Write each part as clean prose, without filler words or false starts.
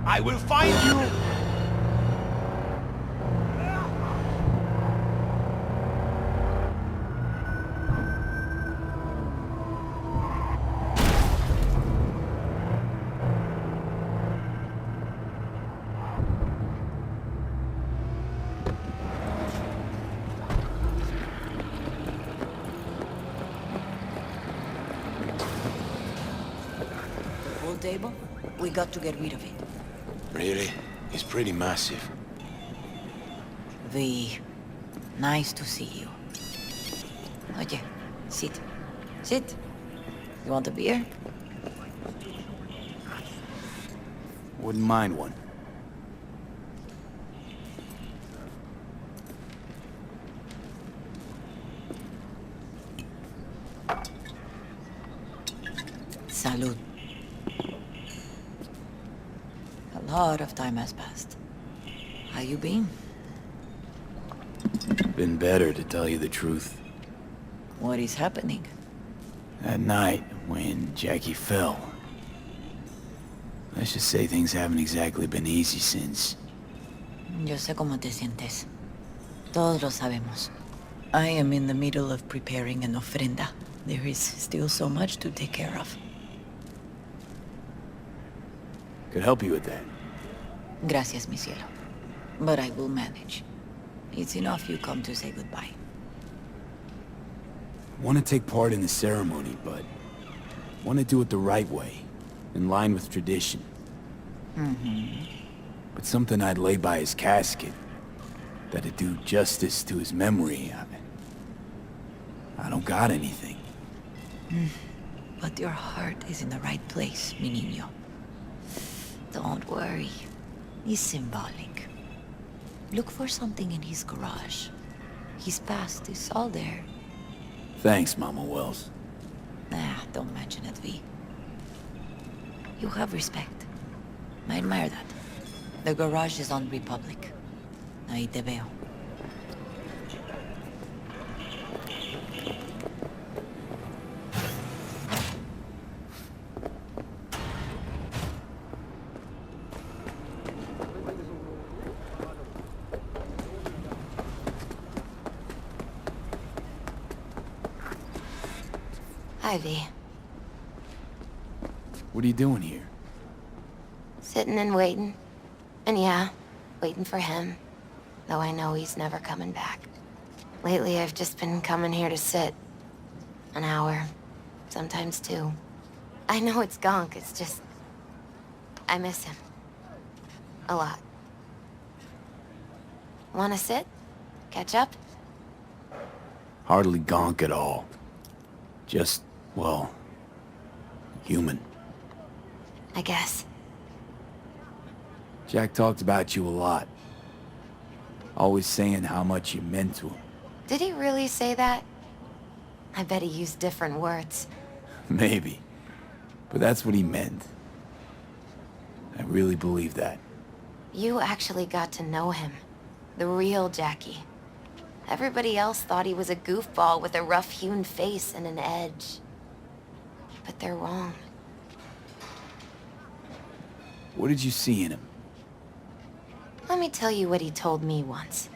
I will find you! Table? We got to get rid of it. Really? It's pretty massive. V, nice to see you. Oye, sit. Sit. You want a beer? Wouldn't mind one. Salud. A lot of time has passed. How you been? Been better, to tell you the truth. What is happening? That night, when Jackie fell. Let's just say things haven't exactly been easy since. Yo sé cómo te sientes. Todos lo sabemos. I am in the middle of preparing an ofrenda. There is still so much to take care of. Could help you with that. Gracias, mi cielo. But I will manage. It's enough you come to say goodbye. Want to take part in the ceremony, but want to do it the right way, in line with tradition. But something I'd lay by his casket, that'd do justice to his memory. I don't got anything. But your heart is in the right place, mi niño. Don't worry. It's symbolic. Look for something in his garage. His past is all there. Thanks, Mama Wells. Don't mention it, V. You have respect. I admire that. The garage is on Republic. Ahí te veo. Hi, V. What are you doing here? Sitting and waiting. And yeah, waiting for him. Though I know he's never coming back. Lately, I've just been coming here to sit. An hour. Sometimes two. I know it's gunk, it's just... I miss him. A lot. Wanna sit? Catch up? Hardly gonk at all. Just, well, human. I guess. Jack talked about you a lot. Always saying how much you meant to him. Did he really say that? I bet he used different words. Maybe. But that's what he meant. I really believe that. You actually got to know him. The real Jackie. Everybody else thought he was a goofball with a rough-hewn face and an edge. But they're wrong. What did you see in him? Let me tell you what he told me once.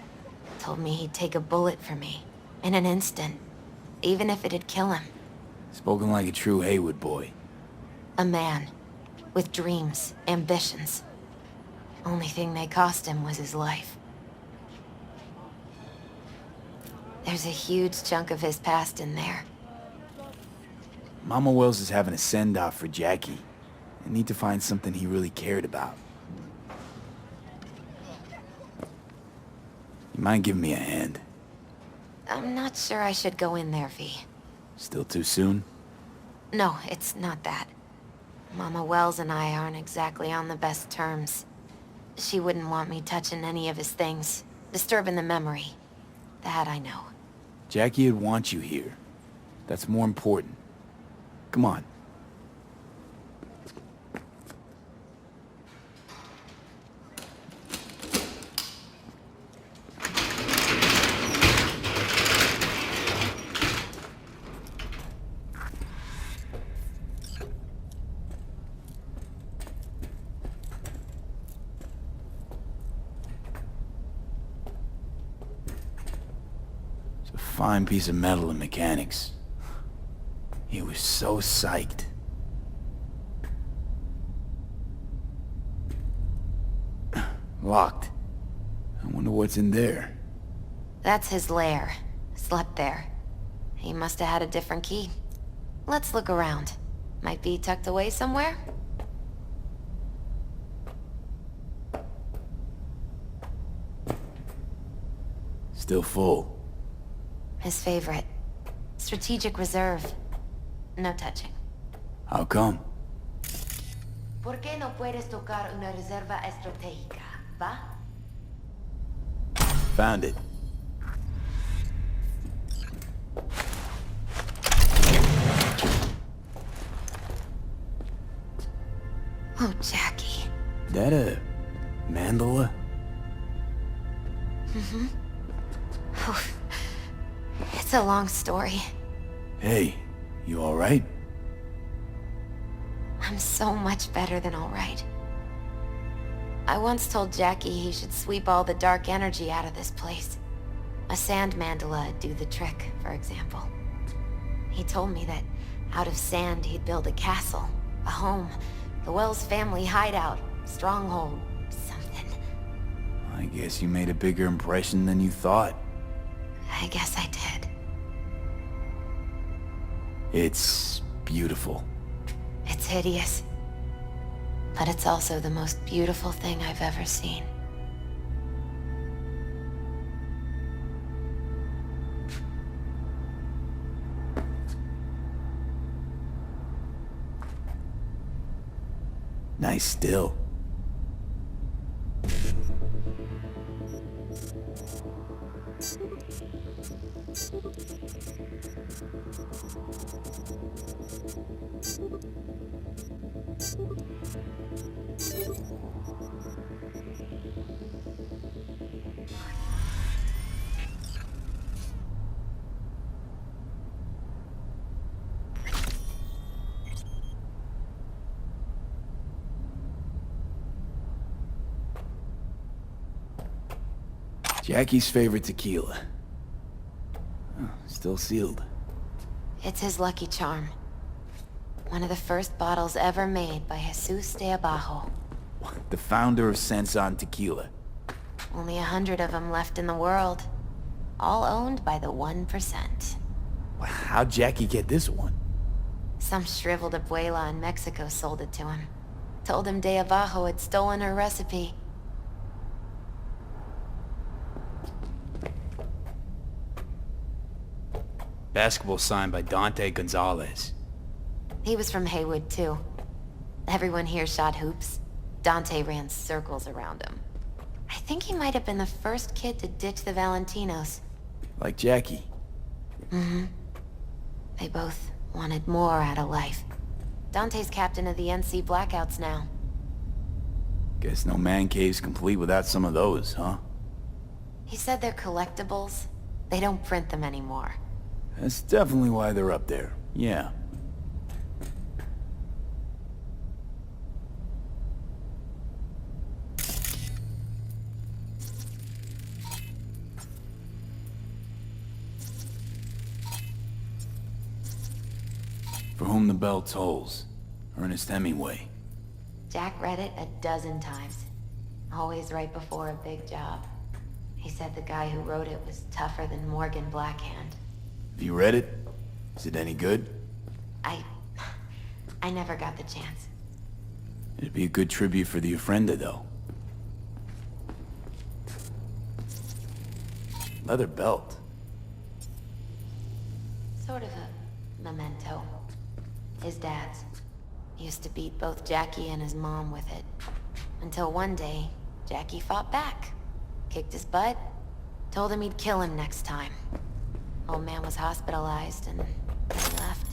Told me he'd take a bullet for me. In an instant. Even if it'd kill him. Spoken like a true Haywood boy. A man. With dreams, ambitions. Only thing they cost him was his life. There's a huge chunk of his past in there. Mama Wells is having a send-off for Jackie. I need to find something he really cared about. You mind giving me a hand? I'm not sure I should go in there, V. Still too soon? No, it's not that. Mama Wells and I aren't exactly on the best terms. She wouldn't want me touching any of his things, disturbing the memory. That I know. Jackie'd want you here. That's more important. Come on. fine piece of metal and mechanics. He was so psyched. Locked. I wonder what's in there. That's his lair. Slept there. He must have had a different key. Let's look around. Might be tucked away somewhere? Still full. His favorite. Strategic reserve. No touching. How come? ¿Por qué no puedes tocar una reserva estratégica, va? Found it. Oh, Jackie. That a mandala? Oh, it's a long story. Hey, you alright? I'm so much better than all right. I once told Jackie he should sweep all the dark energy out of this place. A sand mandala'd do the trick, for example. He told me that out of sand he'd build a castle, a home, the Wells family hideout, stronghold, something. I guess you made a bigger impression than you thought. I guess I did. It's beautiful. It's hideous. But it's also the most beautiful thing I've ever seen. Nice still. Jackie's favorite tequila. Oh, still sealed. It's his lucky charm. One of the first bottles ever made by Jesus de Abajo. The founder of Sensan Tequila. Only 100 of them left in the world. All owned by the 1%. How'd Jackie get this one? Some shriveled abuela in Mexico sold it to him. Told him de Abajo had stolen her recipe. Basketball signed by Dante Gonzalez. He was from Haywood, too. Everyone here shot hoops. Dante ran circles around him. I think he might have been the first kid to ditch the Valentinos. Like Jackie. Mm-hmm. They both wanted more out of life. Dante's captain of the NC Blackouts now. Guess no man cave's complete without some of those, huh? He said they're collectibles. They don't print them anymore. That's definitely why they're up there. Yeah. For whom the bell tolls. Ernest Hemingway. Jack read it a dozen times. Always right before a big job. He said the guy who wrote it was tougher than Morgan Blackhand. Have you read it? Is it any good? I never got the chance. It'd be a good tribute for the Ofrenda, though. Leather belt. Sort of a memento. His dad's. He used to beat both Jackie and his mom with it. Until one day, Jackie fought back. Kicked his butt. Told him he'd kill him next time. Old man was hospitalized and he left.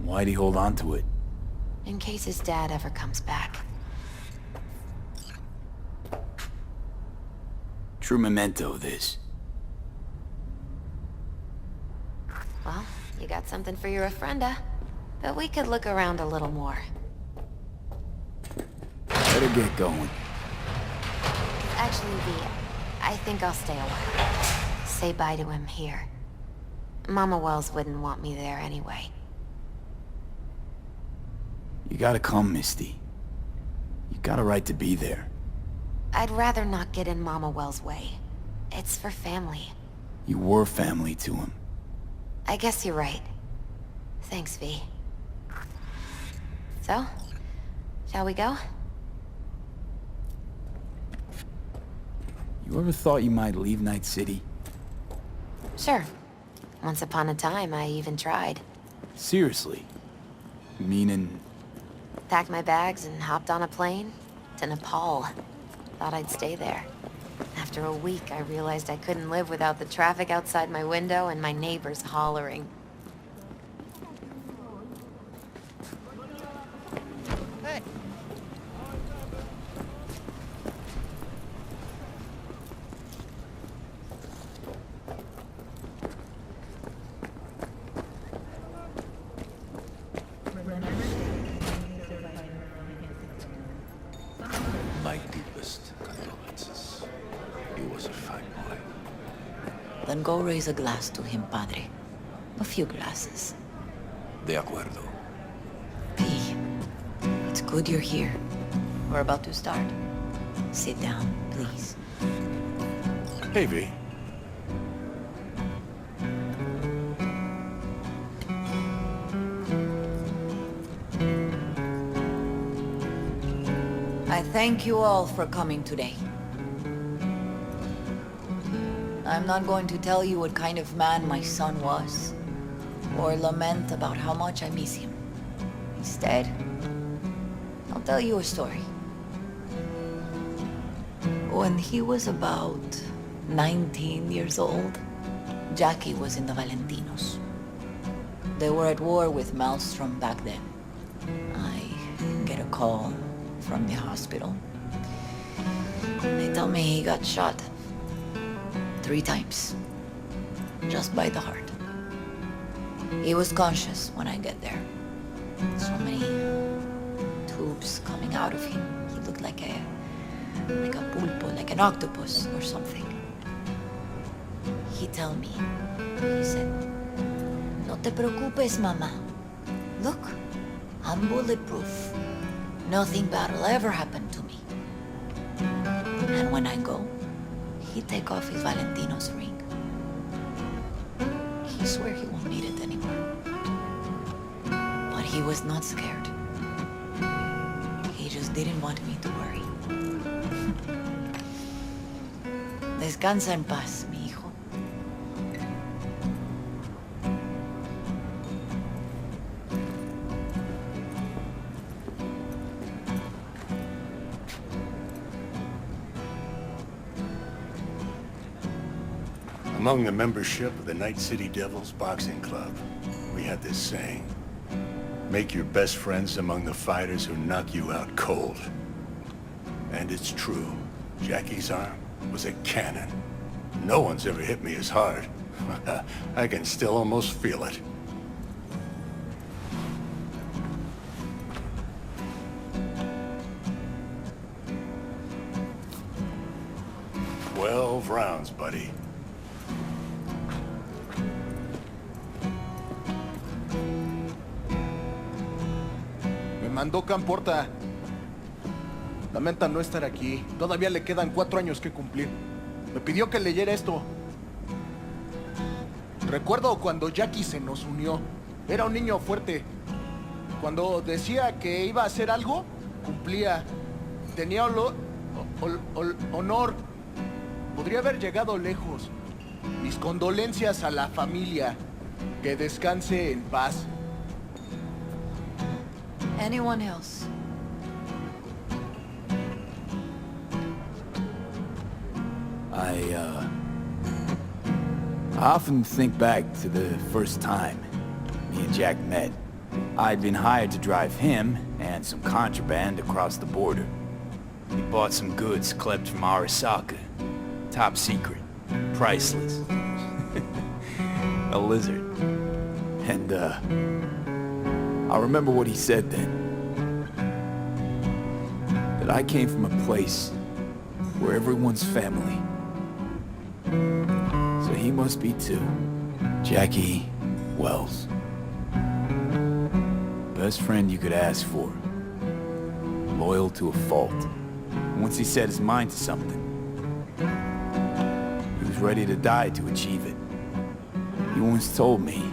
Why'd he hold on to it? In case his dad ever comes back. True memento, this. Well, you got something for your Ofrenda. But we could look around a little more. Better get going. Actually, V, I think I'll stay a while. Say bye to him here. Mama Wells wouldn't want me there anyway. You gotta come, Misty. You got a right to be there. I'd rather not get in Mama Wells' way. It's for family. You were family to him. I guess you're right. Thanks, V. So, shall we go? You ever thought you might leave Night City? Sure. Once upon a time, I even tried. Seriously? Meaning... Packed my bags and hopped on a plane to Nepal. Thought I'd stay there. After a week, I realized I couldn't live without the traffic outside my window and my neighbors hollering. My deepest condolences. He was a fine boy. Then go raise a glass to him, Padre. A few glasses. De acuerdo. P, it's good you're here. We're about to start. Sit down, please. Hey, V. I thank you all for coming today. I'm not going to tell you what kind of man my son was, or lament about how much I miss him. Instead, I'll tell you a story. When he was about 19 years old, Jackie was in the Valentinos. They were at war with Maelstrom back then. I get a call from the hospital. They tell me he got shot 3 times, just by the heart. He was conscious when I get there. So many tubes coming out of him. He looked like a pulpo, like an octopus or something. He tell me, he said, "No te preocupes, mama. Look, I'm bulletproof. Nothing bad will ever happen to me." And when I go, he take off his Valentino's ring. He swear he won't need it anymore. But he was not scared. He just didn't want me to worry. Descansa en paz, mi hijo. Among the membership of the Night City Devils Boxing Club, we had this saying: make your best friends among the fighters who knock you out cold. And it's true. Jackie's arm was a cannon. No one's ever hit me as hard. I can still almost feel it. "12 rounds, buddy." Me mandó Camporta. Lamenta no estar aquí. Todavía le quedan 4 años que cumplir. Me pidió que leyera esto. Recuerdo cuando Jackie se nos unió. Era un niño fuerte. Cuando decía que iba a hacer algo, cumplía. Tenía honor. Podría haber llegado lejos. Mis condolencias a la familia. Que descanse en paz. Anyone else? I often think back to the first time me and Jack met. I'd been hired to drive him and some contraband across the border. He bought some goods clipped from Arasaka. Top secret. Priceless. A lizard. And, I remember what he said then. That I came from a place where everyone's family. So he must be too. Jackie Wells. Best friend you could ask for. Loyal to a fault. Once he set his mind to something, he was ready to die to achieve it. He once told me,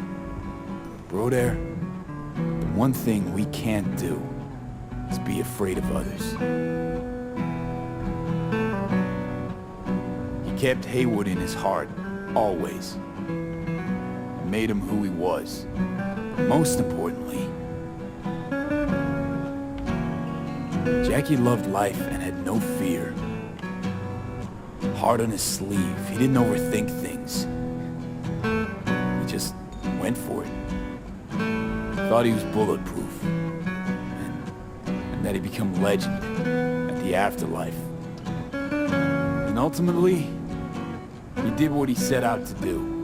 "Bro there, the one thing we can't do is be afraid of others." He kept Haywood in his heart, always. And made him who he was. Most importantly, Jackie loved life and had no fear. Heart on his sleeve, he didn't overthink things. He just went for it. Thought he was bulletproof. And that he'd become legend at the afterlife. And ultimately, he did what he set out to do.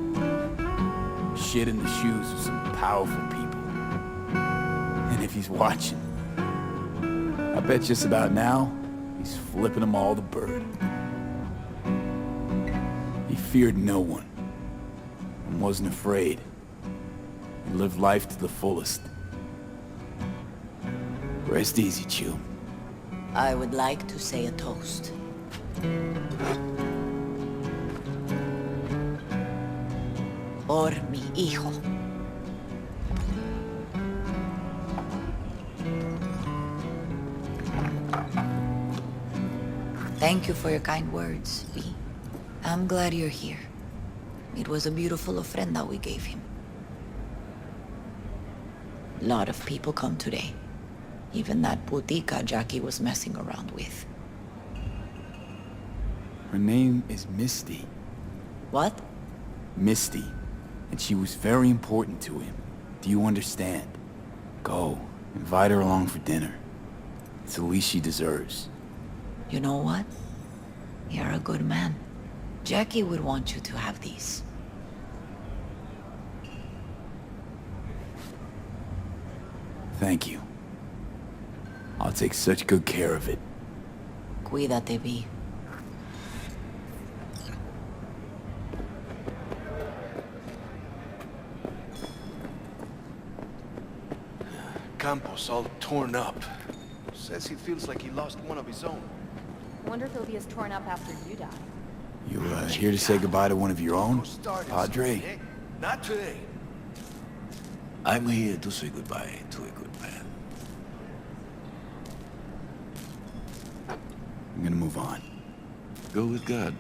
Shit in the shoes of some powerful people. And if he's watching, I bet just about now, he's flipping them all the bird. He feared no one, and wasn't afraid. He lived life to the fullest. Rest easy, Chew. I would like to say a toast. Por mi hijo. Thank you for your kind words, V. I'm glad you're here. It was a beautiful ofrenda we gave him. A lot of people come today. Even that putica Jackie was messing around with. Her name is Misty. What? Misty. And she was very important to him. Do you understand? Go. Invite her along for dinner. It's the least she deserves. You know what? You're a good man. Jackie would want you to have these. Thank you. I'll take such good care of it. Cuídate, V. Campos all torn up. Says he feels like he lost one of his own. Wonder if he'll be as torn up after you die. You here to say goodbye to one of your own, Padre? Eh? Not today. I'm here to say goodbye to a good man. I'm gonna move on. Go with God.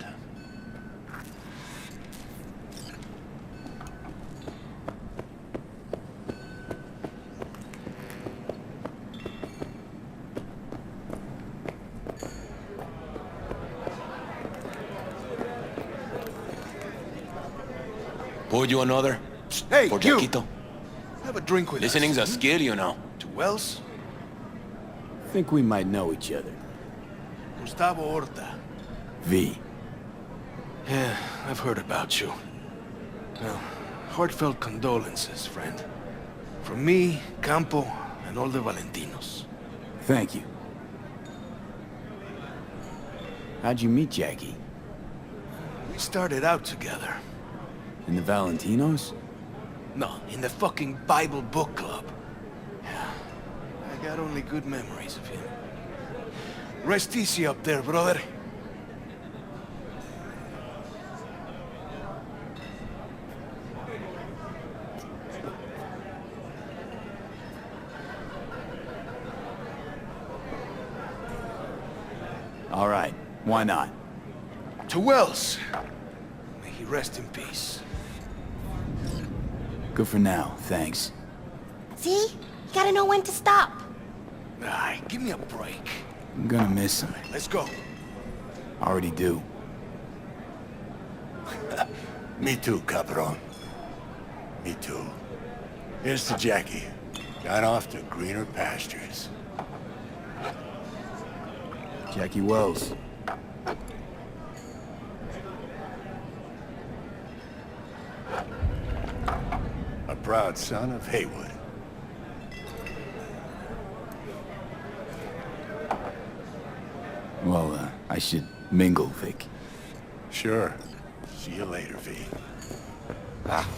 Pour you another? Hey, For you! Jaquito? Have a drink with Listening's a us. skill, you know. To Wells? Think we might know each other. Gustavo Horta. V. Yeah, I've heard about you. Well, heartfelt condolences, friend. From me, Campo, and all the Valentinos. Thank you. How'd you meet Jackie? We started out together. In the Valentinos? No, in the fucking Bible book club. Yeah, I got only good memories of him. Rest easy up there, brother. All right, why not? To Wells. May he rest in peace. Good for now, thanks. See? You gotta know when to stop. Ay, give me a break. I'm gonna miss him. Let's go. Already do. Me too, Cabron. Me too. Here's to Jackie. Gone off to greener pastures. Jackie Wells. A proud son of Haywood. Well, I should mingle, Vic. Sure. See you later, V. Ah,